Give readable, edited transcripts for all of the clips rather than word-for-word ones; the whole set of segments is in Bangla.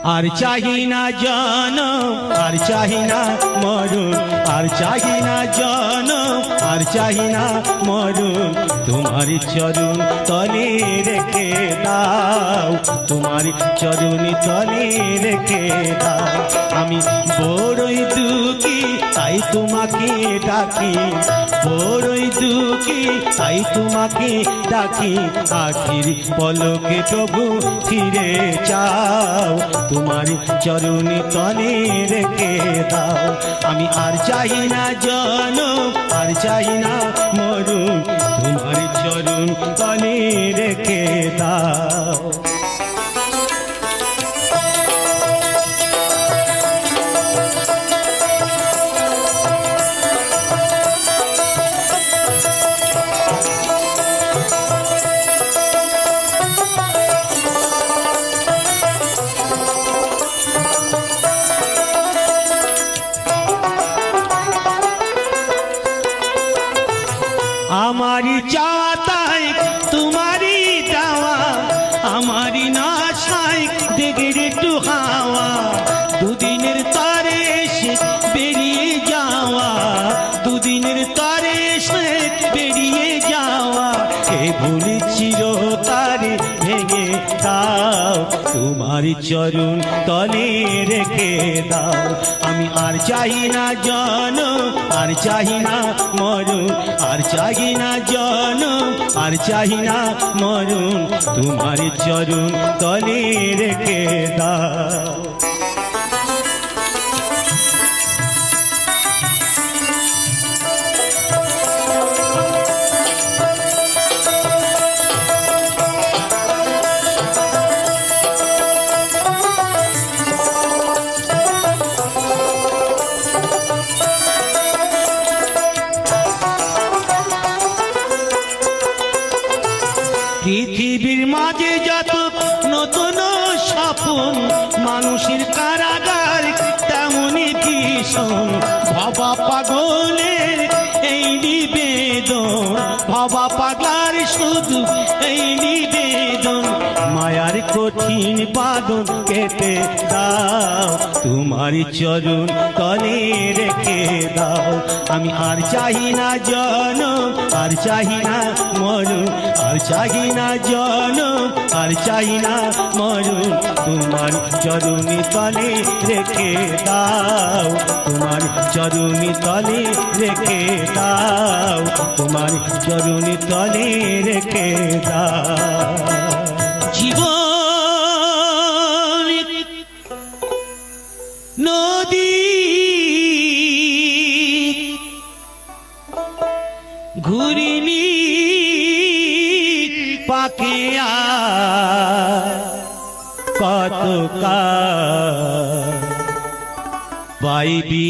আর চাহি না জনম আর চাহি না মরণ আর চাহি না জনম আর চাহি না মরণ তোমার চরণ তলে রেখে দাও তোমার চরণ তলে রেখে দাও আমি বড়ই দুঃখী তাই তোমাকে ডাকি বড়ই দুঃখী তাই তোমাকে ডাকি আখির পলকে প্রভু ফিরে যাও তোমার চরণ তলে রেখে দাও আমি আর চাই না জনম আর চাই না মরণ তোমার চরণ তলে রেখে দাও আমারি চাতাই তোমারি যাওয়া আমারি নাশাই দেখে একটু হাওয়া দুদিনের তারে এসে বেরিয়ে যাওয়া দুদিনের তারে এসে বেরিয়ে যাওয়া এ ভুলি চিরতারে ভেঙে দাও তোমার চরণ তলে রেখে দাও আমি আর চাই না জনম আর চাই না মরণ আর চাই না জনম আর চাই না মরণ তোমার চরণ তলে রেখে দাও পৃথিবীর মাঝে যত নতুন স্বপ্ন মানুষের কারাগার তেমনই ভীষণ ভাবা পাগলের এই নিবেদন ভাবা পাগলার শুধু এই নিবেদন মায়ার কঠিন বাঁধন কেটে দাও তোমার চরণ তলে রেখে দাও আমি আর চাহি না জনম আর চাহি না মরণ আর চাহি না জনম আর চাহি না মরণ তোমার চরণ তলে রেখে দাও তোমার চরণ তলে রেখে দাও তোমার চরণ তলে রেখে দাও জীবন নদী ঘুরিনি পাকে কত পাইবি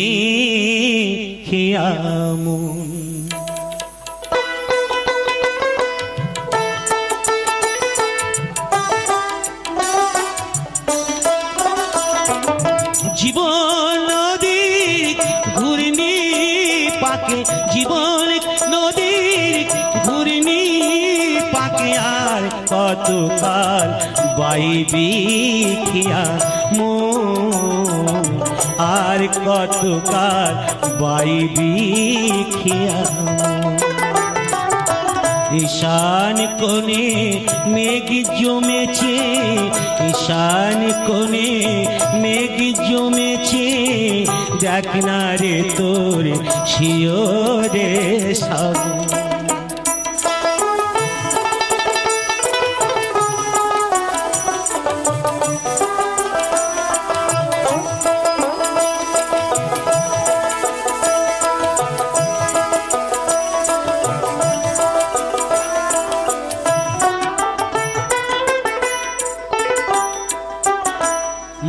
খিয়ামুন জীবন নদী ঘুরনি পাকে জীবন নদী ঘুরনি পাকে আর কতকাল বাইবি খিয়া মন আর কতকাল বাইবি খিয়া ঈশান কোণে মেঘ জমেছে ঈশান কোণে মেঘ জমেছে দেখ না রে তোর শিওরে সব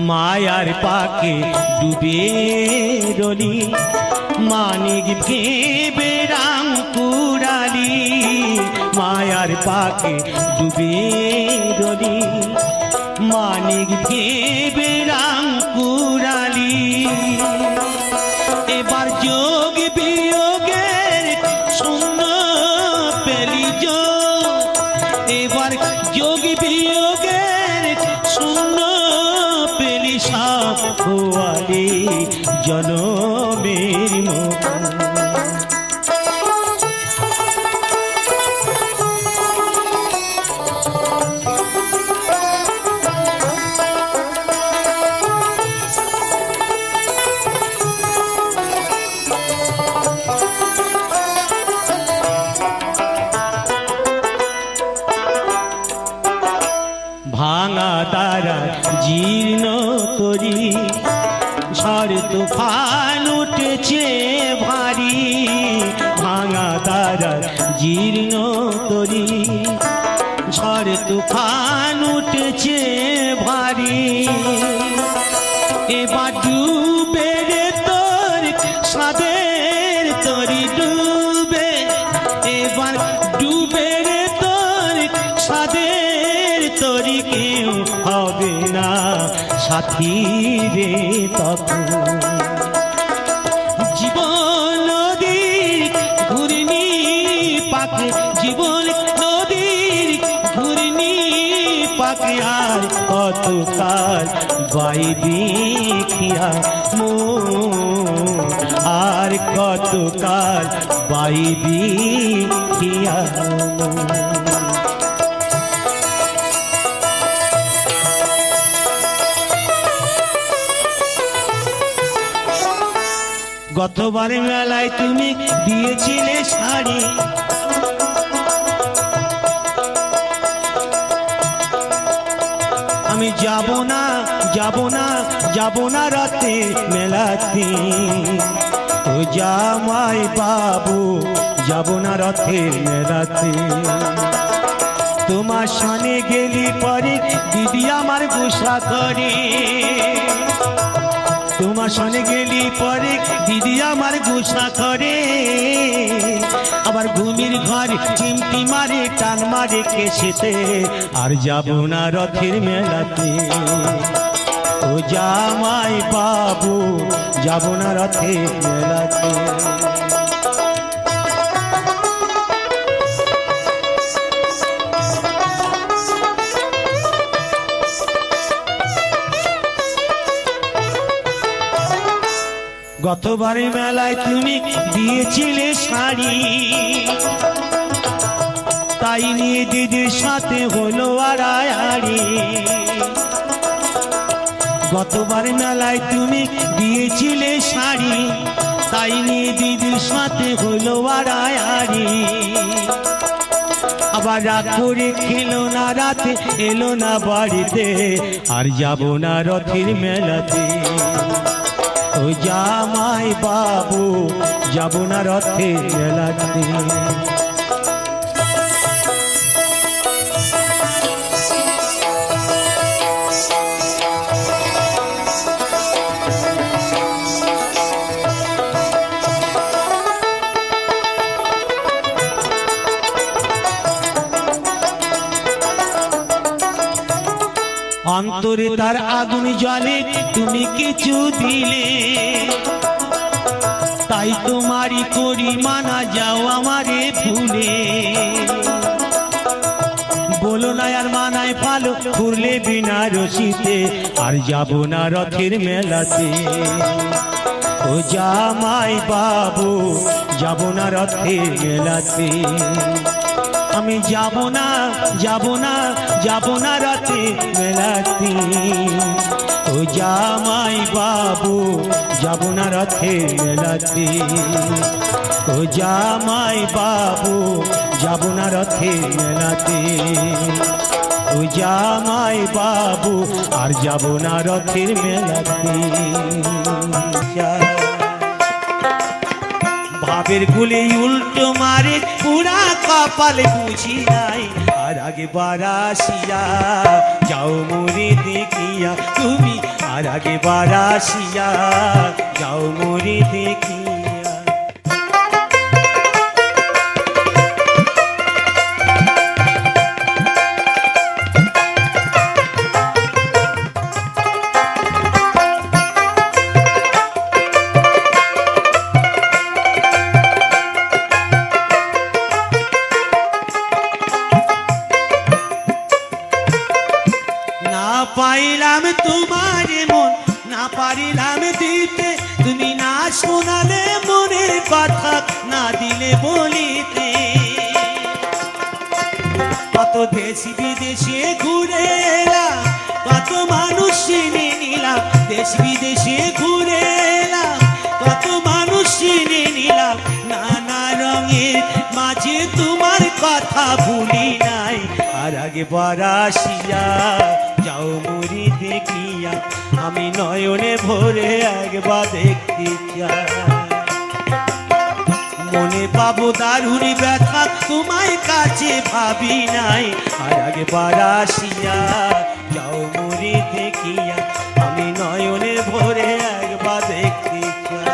মায়ার পাকে ডুবে রলি মানিক ভেবে রাম কুড়ালি মায়ার পাকে ডুবে রলি মানিক ভেবে রাম কুড়ালি এবার যোগ বিয়োগের শূন্য পেলি এবার যোগ বিয়োগের শূন্য পেলি সব খোয়ালে জনমের মতো। ভাঙা দ্বারা জীর্ণ তরি ঝড় তুফান উঠেছে ভারী। ভাঙা দ্বারা জীর্ণ তরি ঝড় তুফান উঠেছে ভারী। এবার ডুবে রে তোর সাদের তরি ডুবে, এবার ডুবে রে তোর সাদের তরি কেউ হবে না সাথী রে তখন। জীবন নদীর ঘূর্ণি পাকে, জীবন নদীর ঘূর্ণি পাকে আর কতকাল বাইবি খিয়া মন, আর কতকাল বাইবি খিয়া মন। গতবার মেলায় তুমি দিয়েছিলে শাড়ি, আমি যাব না যাব না যাব না রাতে মেলাতে। ও জামাই বাবু যাব না রথের মেলাতে। তোমার সনে গেলি পরে দিদি আমার গুসা করে, তোমার সনে গেলি পরে দিদি আমার গুসা করে। আবার ঘুমির ঘর চিমটি মারে টান মারে কেসেতে, আর যাব না রথের মেলাতে। ও জামাই বাবু যাব না রথের মেলাতে। গতবার মেলায় তুমি দিয়েছিলে শাড়ি, তাই নিয়ে দিদির সাথে হলো আড়াআড়ি। গতবার মেলায় তুমি দিয়েছিলে শাড়ি, তাই নিয়ে দিদির সাথে হলো আড়াআড়ি। আবার রাত করে খেলো না রাতে এলো না বাড়িতে, আর যাব না রথের মেলাতে। ও জামাই বাবু যাব না রথের মেলাতে। অন্তরে তার আগুন জ্বলে তুমি কিছু দিলে, তাই তোমারই করি মানা যাও আমারে ভুলে। বলো না আর মানায় ভালো ঘুরলে বিনা রশিতে, আর যাব না রথের মেলাতে। ও জামাই বাবু যাব না রথের মেলাতে। আমি যাব না যাব না যাব না রথের মেলাতে। ও জামাই বাবু যাব না রথের মেলাতে। ও জামাই বাবু যাব না রথের মেলাতে। ও জামাই বাবু আর যাব না রথের মেলাতে। ভাবের গুলি উল্টো মারে পুরা কপালে বুঝি নাই, আর আগে বারাসিয়া যাও মোরে দেখিয়া তুমি, আর আগে বারাসিয়া যাও মোরে দেখিয়া। পাইলাম তোমার মন, না পারিলাম দিতে, তুমি না শোনালে মনের কথা, না দিলে বলিতে। কত দেশ বিদেশে ঘুরে এলাম, কত মানুষ চিনে নিলাম, দেশ বিদেশে ঘুরে এলাম, কত মানুষ চিনে নিলাম, নানা রঙের মাঝে তোমার কথা ভুলি নাই। আর একবার আসিয়া যাও মুড়ি দেখিয়া, আমি নয়নে ভরে একবার দেখতে চাই। মনে পাবো দারুণ ব্যথা, তোমায় কাছে ভাবি নাই। আর একবার আসিয়া যাও মুড়ি দেখিয়া, আমি নয়নে ভরে একবার দেখতে চাই।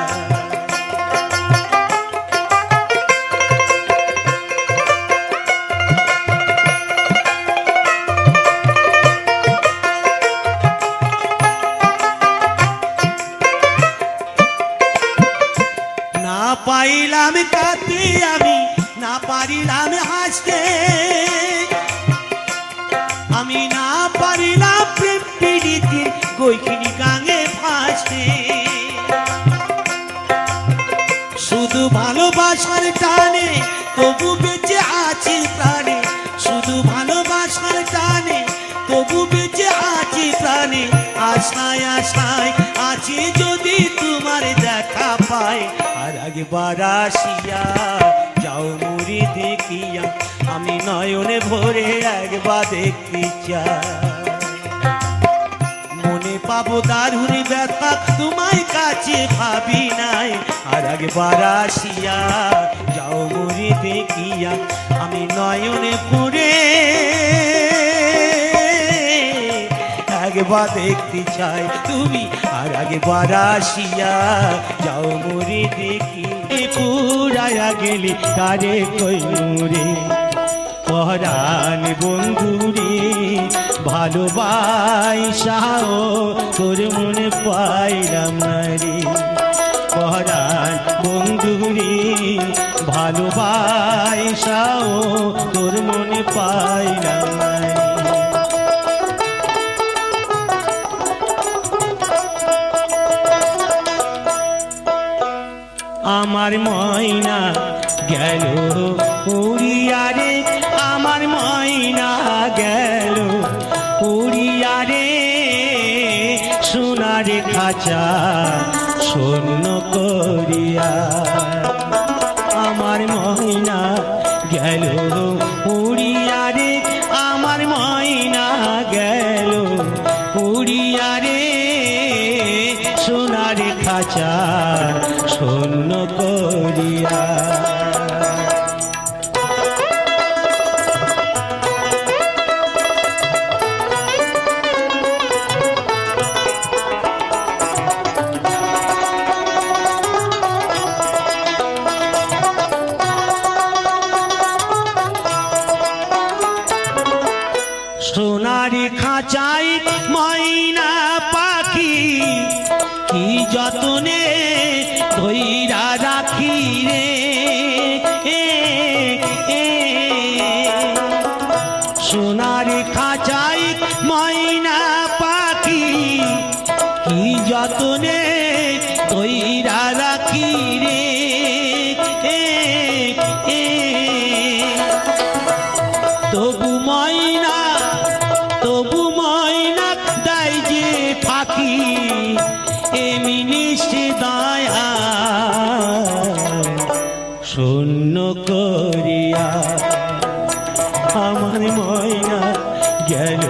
না পাইলাম কাঁদতে আমি, না পারিলাম হাসতে, আমি না পারিলাম প্রেম পীড়িতের গৈখিনি গাঙে ভাসতে। শুধু ভালোবাসার টানে তবু বেঁচে আছি প্রাণে, শুধু ভালোবাসার টানে তবু বেঁচে আছি প্রাণে। আশায় আশায় আছি যদি তোমার দেখা পাই। আর একবার আসিয়া যাও মুড়ি দেখিয়া, আমি নয়নে ভরে একবার দেখতে চাই। মনে পাবো দারুণ ব্যথা, তোমায় কাছে ভাবি নাই। আর একবার আসিয়া যাও মুড়ি দেখিয়া, আমি নয়নে ভরে একবার দেখতে চাই তুমি। আর একবার আসিয়া যাও মুড়ি দেখি। পুরায়া গেলি কারে কইনুরে পরাণ বন্ধুরে, ভালোবাসাও তোর মনে পাইলাম না রে। পরাণ বন্ধুরে, ভালোবাসাও তোর মনে পাইলাম না রে। আমার ময়না গেল উড়িয়া রে, আমার ময়না গেল উড়িয়া রে, সোনার খাঁচা শূন্য করিয়া। আমার ময়না গেল উড়িয়া রে, আমার ময়না গেল উড়িয়া রে, সোনার খাঁচা শূন্য করিয়া। সোনার খাঁচাই ময়না পাখি, কি যতনে ধইরা রাখি রে। সোনার খাঁচাই ময়না পাখি, কি যতনে ধইরা রাখি রে। তবু ময়না, তবু ময়না দাই যে ফাঁকি, এমিনিস দয়া শূন্য করিয়া। আমার ময়না গেল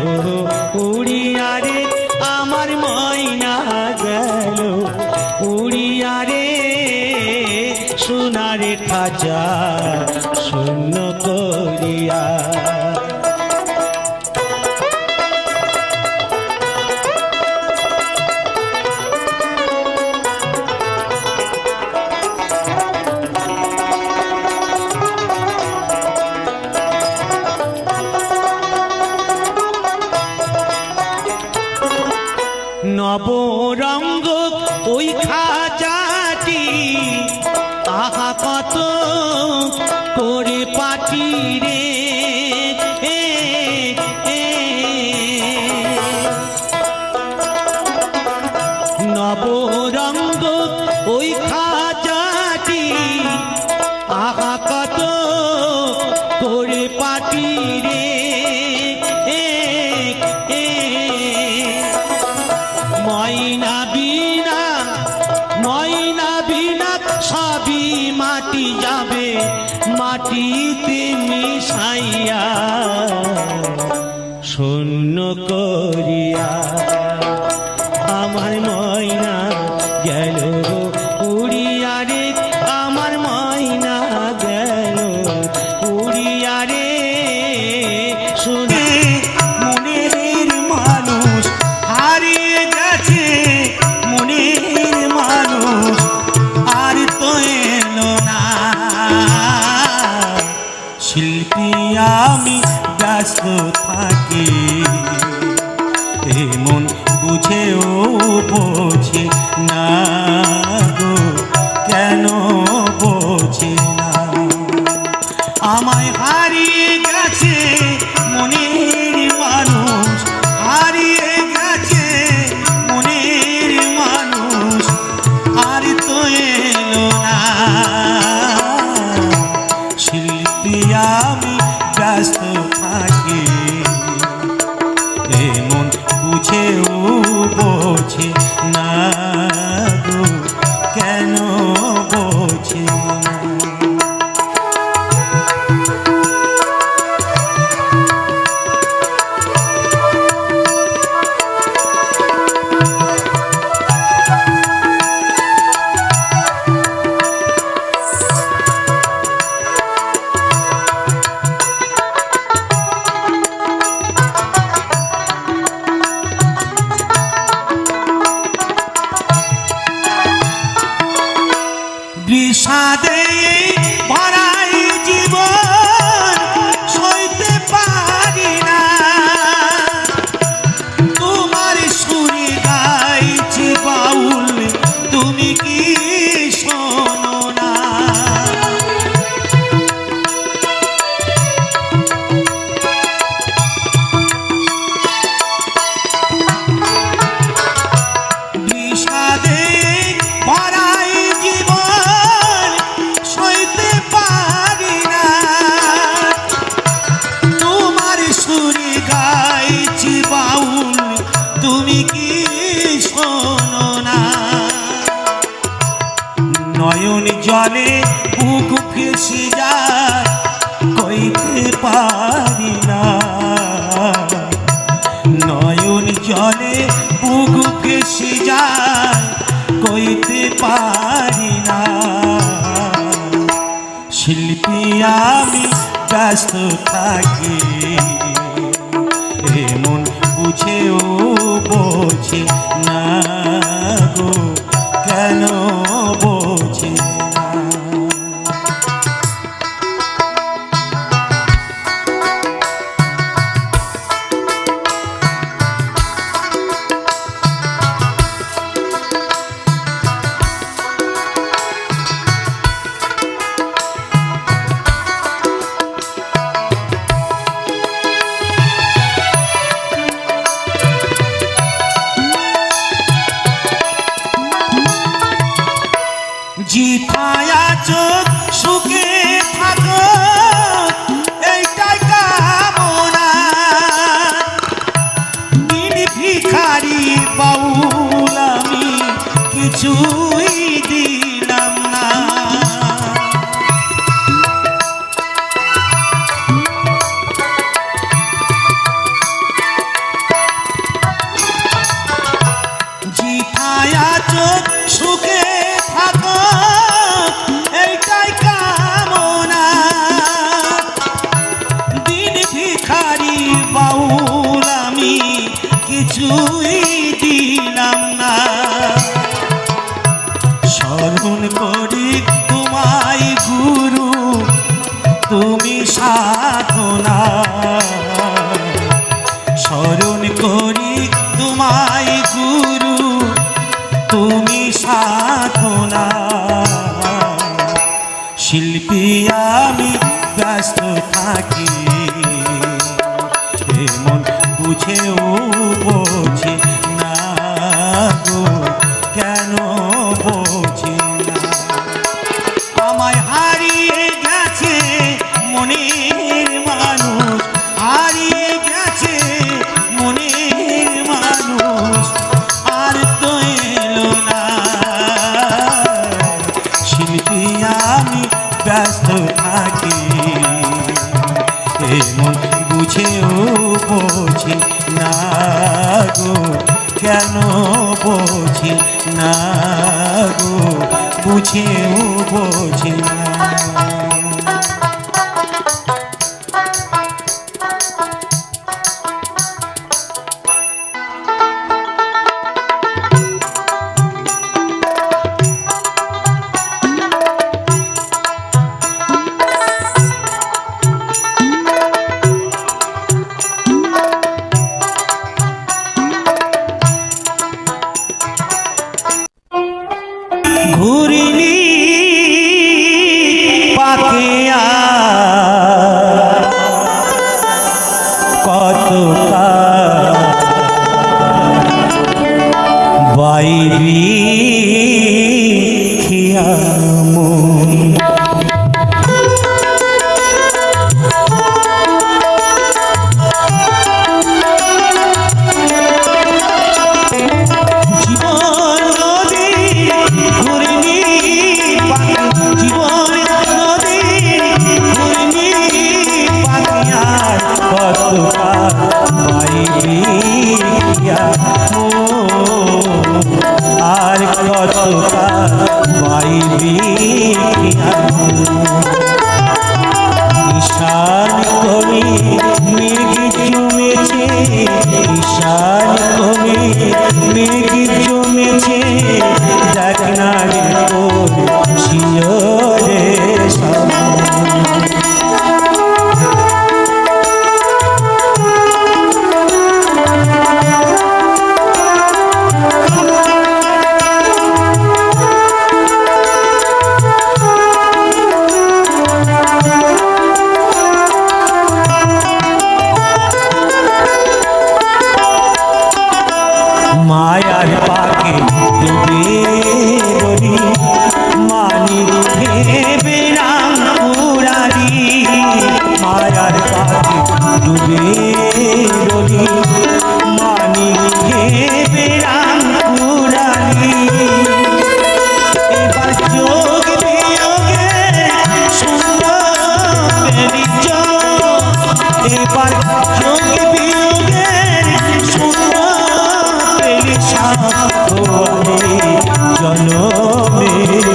উড়িয়া রে, আমার ময়না গেল উড়িয়া রে, সোনার খাঁচা শূন্য করিয়া। নবরঙ্গ ওই খাঁচাটি, আহা কত করে পাটি রে। শূন্য করিয়া আমার ময়না গেল উড়িয়া রে, আমার ময়না গেল উড়িয়া রে। শুনে মনের মানুষ হারিয়ে গেছে, মনের মানুষ আর তো এলো না। শিল্পী আমি ব্যস্ত থাকি, এমন বুঝেও বোঝে না গো, কেন বোঝে না। আমায় হারিয়ে গেছে মনের মানুষ, হারিয়ে গেছে মনের মানুষ আর তো এলো না। শিল্পী আমি ব্যস্ত থাকি, এমন বুঝেও বোঝে না গো, কেন বোঝে না। বিষাদে ভরাই জীবন সইতে পারি না, তোমার সুরে গাইছি বাউল তুমি কি শোনো না। বিষাদে ভরাই জীবন সইতে পারি না, তোমার সুরে গাইছি বাউল তুমি কি শোনো না। নয়ন জলে বুক ভেসে যায় কইতে পারি না, নয়ন জলে বুক ভেসে যায় কইতে পারি না। শিল্পী আমি ব্যস্ত থাকি, এমন বুঝেও বোঝে না গো, কেন বোঝে না। জিঠায়া চোখ সুখে থাকো এইটাই কামনা, দিন ভিখারি বাউল আমি কিছুই দিলাম না। জিঠায়া চোখ সুখে থাকো এইটাই কামনা, দিন ভিখারি বাউল আমি কিছুই দিলাম না। স্মরণ করি তোমায় গুরু তুমি সাধনা, স্মরণ করি তোমায় গুরু তুমি সাধনা। শিল্পী আমি ব্যস্ত থাকি, এমন বুঝেও বোঝে না গো, কেন বোঝে না। আমায় হারিয়ে গেছে মনের মানুষ, হারিয়ে গেছে মনের মানুষ আর তো এলো না। শিল্পী আমি ব্যস্ত থাকি, এমন বুঝেও বোঝে না গো, কেন বোঝে না গো, বুঝেও বোঝে না। ঘুরিনি পাখিয়া কত বাইবি খিয়া আর কত বাইবি ঈশান কোণে মেঘ জমেছে, ঈশান কোণে মেঘ জমেছে, দেখ না রে শিয়রে মায়ার পাকে ডুবে রলি, মানিক ভেবে রাম পুরারি। মায়ার পাকে ডুবে রলি, মানিক ভেবে রাম পুরারি। এবার যোগ বিয়োগে সুন্দর যোগ, এবার যোগ বিয়োগে সুন্দর জনমের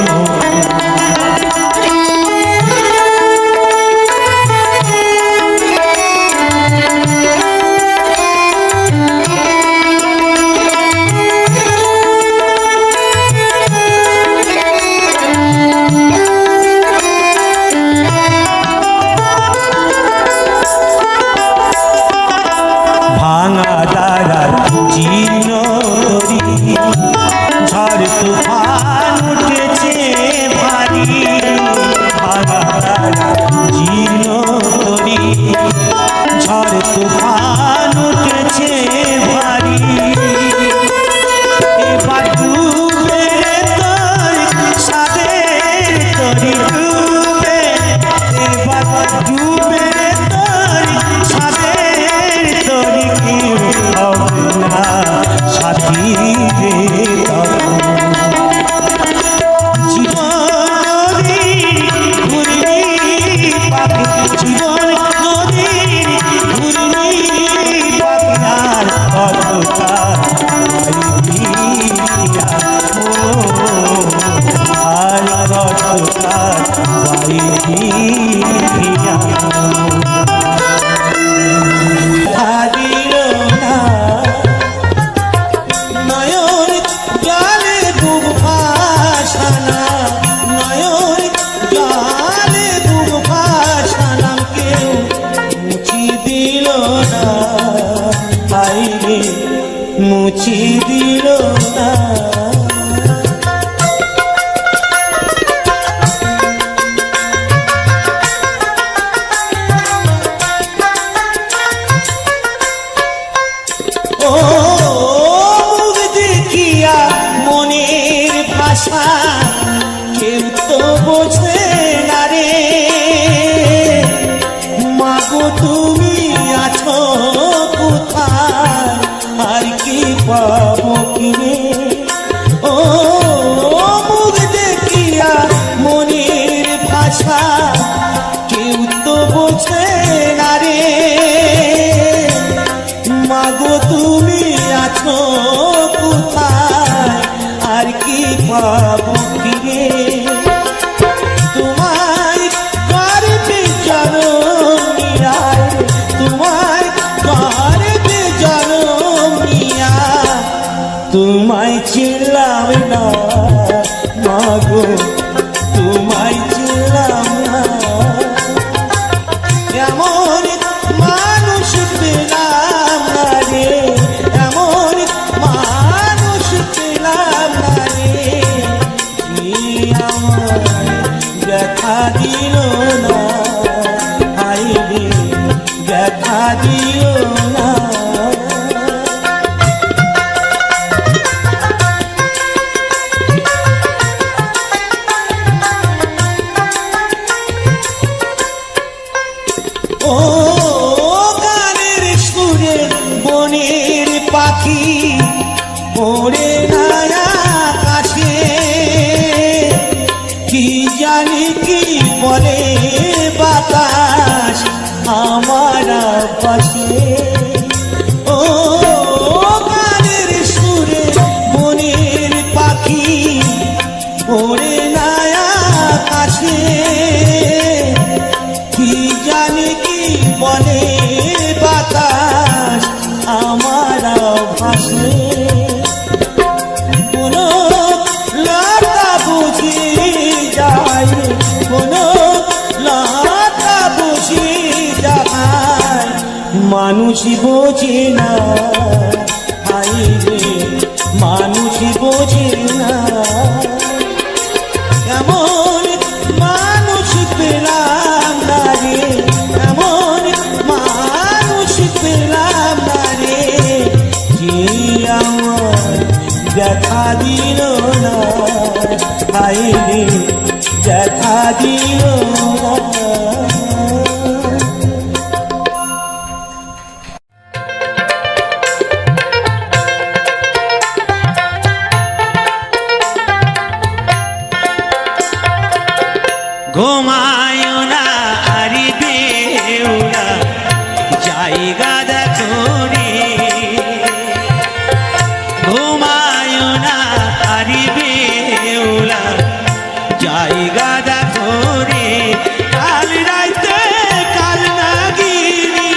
ভাঙা দ্বারা জীর্ণ তরি, ঝড় তুফান উঠেছে ভারী। ভাঙা দ্বারা জীর্ণ তরি, ঝড় তুফান উঠেছে ভারী। এবার ডুবে তোর সাদের তরি ডুবে, এবার ডুবে তোর সাদের তরি হবে না সাথী রে। জীবন নদী ঘুরনি পাখি, জীবন নদী ঘুরনি পাখির কতটা আর কতটা বাইরিয়া মুছি দিল না। ও মুখ দেখিয়া মনের ভাষা কেউ তো বোঝে না রে। মাগো তুমি আছো কোথায়, আর কি পাবো কিনে। ও মুখ দেখিয়া মনের ভাষা কেউ তো বোঝে না রে। মাগো তুমি আছো কোথায় আর কি পাবো ফিরে তোমায় করবে জনমিয়া তোমায় করবে জনমিয়া তোমায় ছিলাম না মাগো তোমায় ছিলাম না এমন মানুষ পেলাম না রে এমন মানুষ পেলাম না রে কি আমার দেখা দিল না হাই রে দেখা দিল না ও গানের সুরে বনের পাখি পড়ে না আকাশে কি জানি কি বলে বাতাস আমার পাশে ও গানের সুরে বনের পাখি পড়ে না আকাশে কি জানি কি বলে বাতাস আমার ভাসে কোন লতা বুঝি যায় কোন লতা বুঝি যায় মানুষ বোঝে না হাই রে মানুষ বোঝে না এমন মানুষ পেলাম না রে এমন মানুষ পেলাম না রে যে আমার দেখা দিল না হাই রে দেখা দিল না ঘুমায় না আরি বেউলা জায়গা দেখো রে ঘুমায় না আরি বেউলা জায়গা দেখো রে কাল রাইতে কাল নাগিনি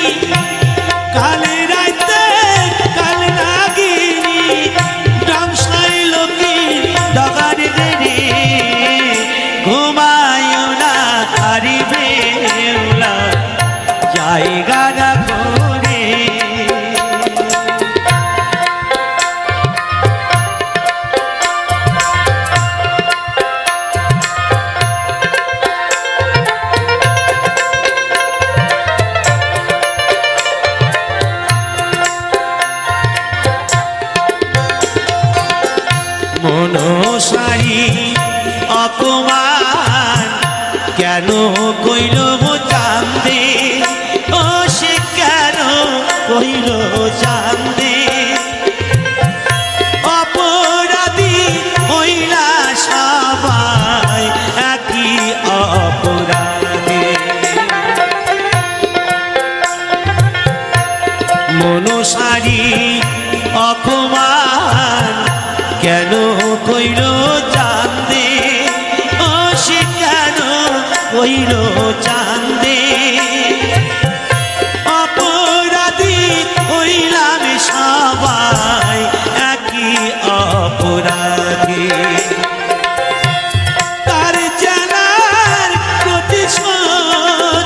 কাল রাইতে কাল নাগিনি ডামসাই লোকি ডগার রে ঘুমায় আরি বেউলা জায়গা দেখো রে মনসারি অপমান কেন কইল চান্দে ও সে কেন কইল চান্দে অপরাধী হইলা সবাই একই অপরাধে মনসারি অপমান কেন কইল চান্দে ও সে কেন কইল চান্দে অপরাধী হইলাম সবাই একই অপরাধী তার জানার প্রতিশোধ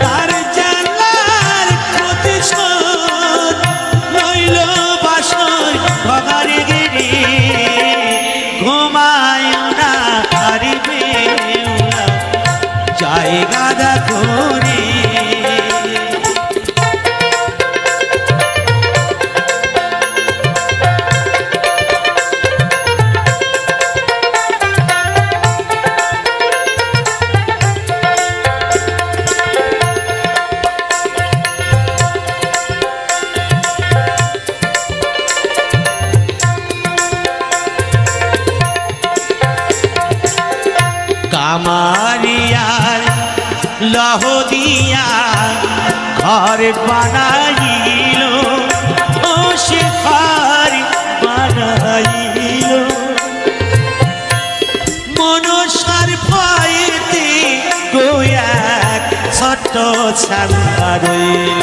তার জানার প্রতিশোধ লইল বাসর ভগারে গেরে ঘুমায় না আরি বেউলা জায়গা দেখো রে কামারিয়ার লহ দিয়া ঘর বানাইল ছান্দা রইল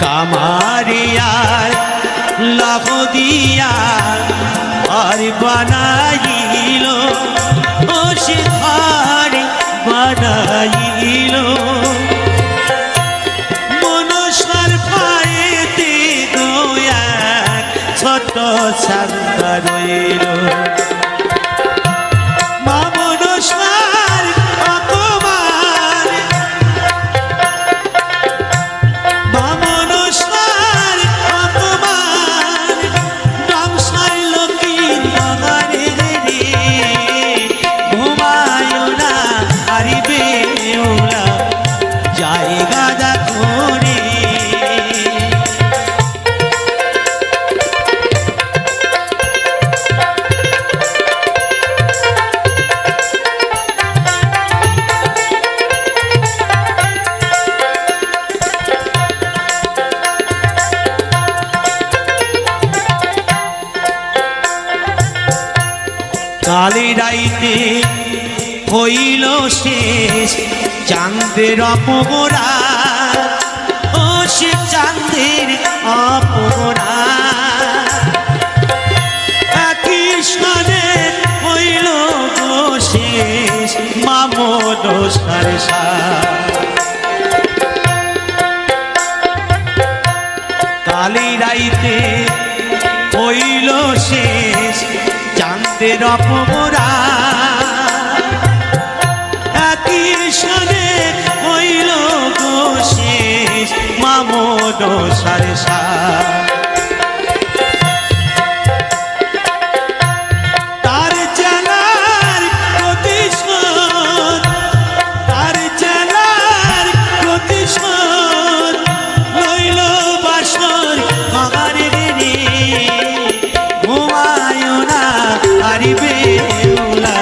কামারিয়ার লাখ দিয়া আর বানাইল ও সে ঘর বানাইল মনসার পায়েতে দয়া ছোট ছান্দা রইল মা মনসার অপমান মা মনসার অপমান রামসার লক্ষ্মীর বাগানে রে ঘুমায় না হারিবে ওলা জায়গা করে কালী রাইতে হইল শেষ চাঁদের অপরা ও সে চাঁদের অপরা কৃষ্ণে হইল শেষ মামদ সারসা কালী রাইতে হইল শেষ চাঁদের অপরা কৃষ্ণে হইল শেষ মামদ সারসা তার চেলার প্রতিশোধ তার চেলার প্রতিশোধ লইল বাসর কামারে রে ঘুমায় না হারিবে ওলা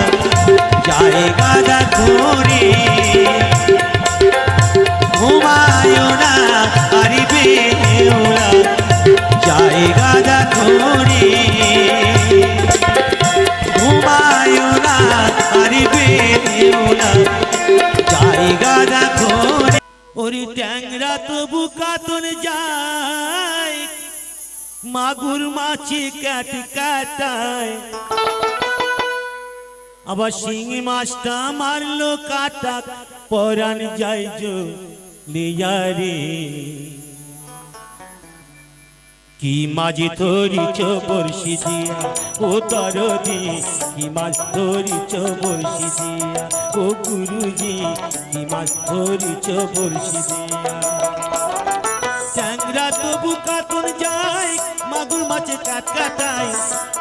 জায়গা করে ঘুমায় না হারিবে ওলা জায়গা করে ঘুমায় না হারিবে ওলা জায়গা করে ওরে ট্যাংরা তবু কাতন যায় মাগুর মাছি কাট কাটায় আবার শিঙি মাছটা মারলো কাটা পরান যায় লিয়ারে কি মাঝি ধরিছ বর্ষি দিয়া ও তরদি কি মাছ ধরিছ বর্ষি দিয়া ও গুরুজি কি মাছ ধরিছ বর্ষি দিয়া ট্যাংরা তবু কাতুন যায় মাগুর মাছে কাট কাটায়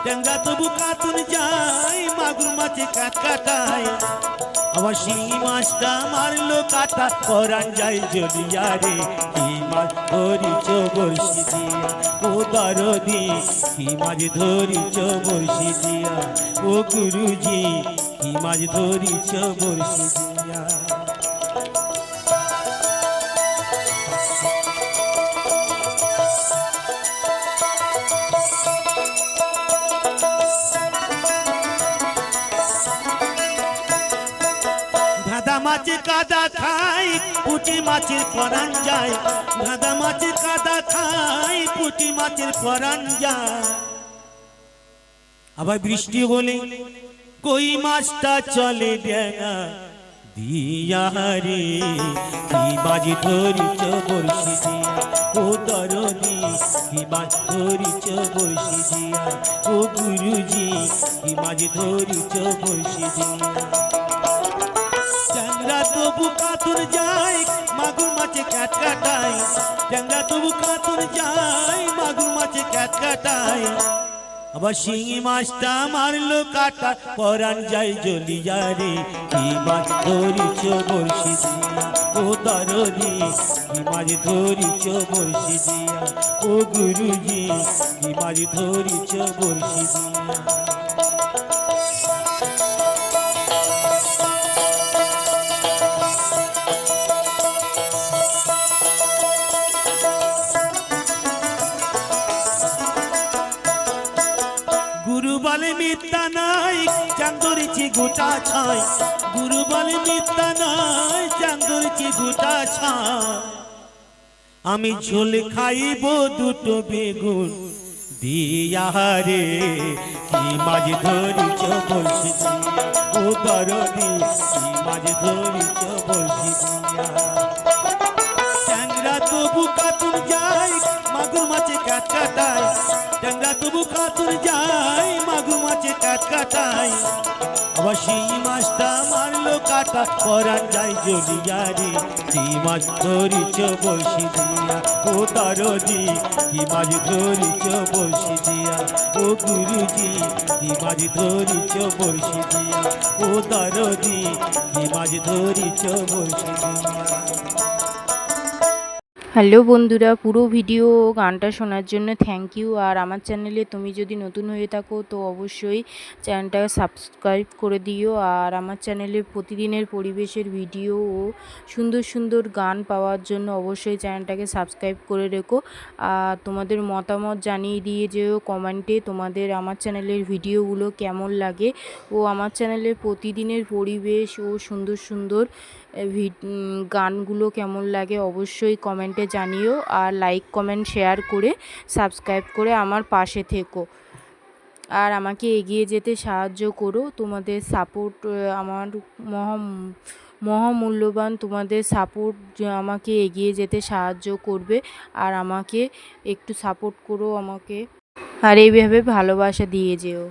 ট্যাংরা তবু কাতুন যায় মাগুর মাছে কাট কাটায় আবার শিঙি মাছটা মারলো কাটা পরান যায় জলিয়া রে কি মাছ ধরিছ বর্ষি দিয়া ও দরদি কি মাছ ধরিছ বর্ষি দিয়া ও গুরুজি কি মাছ ধরিছ বর্ষি দিয়া মাছের কাদা খাই পুঁটি মাছের পরান যায় গাদা মাছের কাদা খাই পুঁটি মাছের পরান যায় আবার বৃষ্টি হলে কই মাছটা চলে ডেঙা দিয়া রে কি মাছ ধরিছ বর্ষি দিয়া ও দরদি কি মাছ ধরিছ বর্ষি দিয়া ও গুরুজি কি মাছ ধরিছ বর্ষি দিয়া ট্যাংরা তবু কাতুন যায় মাগুর মাছে কাট কাটায় ট্যাংরা তবু কাতুন যায় মাগুর মাছে কাট কাটায় আবার শিঙি মাছটা মারলো কাটা পরান যায় জলিয়া রে কি মাছ ধরিছ বর্ষি দিয়া ও দরদি কি মাছ ধরিছ বর্ষি দিয়া ও গুরুজি কি মাছ ধরিছ বর্ষি দিয়া বলে মিথ্যা নাই চাঁদ ধরেছি গোটা ছাই, গুরু বলে মিথ্যা নাই চাঁদ ধরেছি গোটা ছাই। আমি ঝোল খাইব দুটো বেগুন দিয়া রে, কি মাছ ধরিছ বলছি দিয়া, ও দরদি কি মাছ ধরিছ বলছি দিয়া। ট্যাংরা তবু কাতুর যায় মাগুর মাছে কাট কাটায়, ট্যাংরা তবু কাতুর যায় মাগুর মাছে কাট কাটায়। আবার সেই মাছটা মারলো কাটা পরান যায় জ্বলিয়া রে, কি মাছ ধরিছ বলছি দিয়া, ও দরদি কি মাছ ধরিছ বলছি দিয়া, ও গুরুজি কি মাছ ধরিছ বলছি দিয়া, ও দরদি কি মাছ ধরিছ বলছি দিয়া। হ্যালো বন্ধুরা, পুরো ভিডিও গানটা শোনার জন্য থ্যাংক ইউ। আর আমার চ্যানেলে তুমি যদি নতুন হয়ে থাকো তো অবশ্যই চ্যানেলটাকে সাবস্ক্রাইব করে দিও। আর আমার চ্যানেলে প্রতিদিনের পরিবেশের ভিডিও ও সুন্দর সুন্দর গান পাওয়ার জন্য অবশ্যই চ্যানেলটাকে সাবস্ক্রাইব করে রেখো। আর তোমাদের মতামত জানিয়ে দিয়ে যেও কমেন্টে তোমাদের আমার চ্যানেলের ভিডিওগুলো কেমন লাগে, ও আমার চ্যানেলের প্রতিদিনের পরিবেশ ও সুন্দর সুন্দর গানগুলো কেমন লাগে অবশ্যই কমেন্টে জানিও। আর লাইক কমেন্ট শেয়ার করে সাবস্ক্রাইব করে আমার পাশে থেকো আর আমাকে এগিয়ে যেতে সাহায্য করো। তোমাদের সাপোর্ট আমার মহামূল্যবান, তোমাদের সাপোর্ট আমাকে এগিয়ে যেতে সাহায্য করবে। আর আমাকে একটু সাপোর্ট করো আমাকে, আর এইভাবে ভালোবাসা দিয়ে যেও।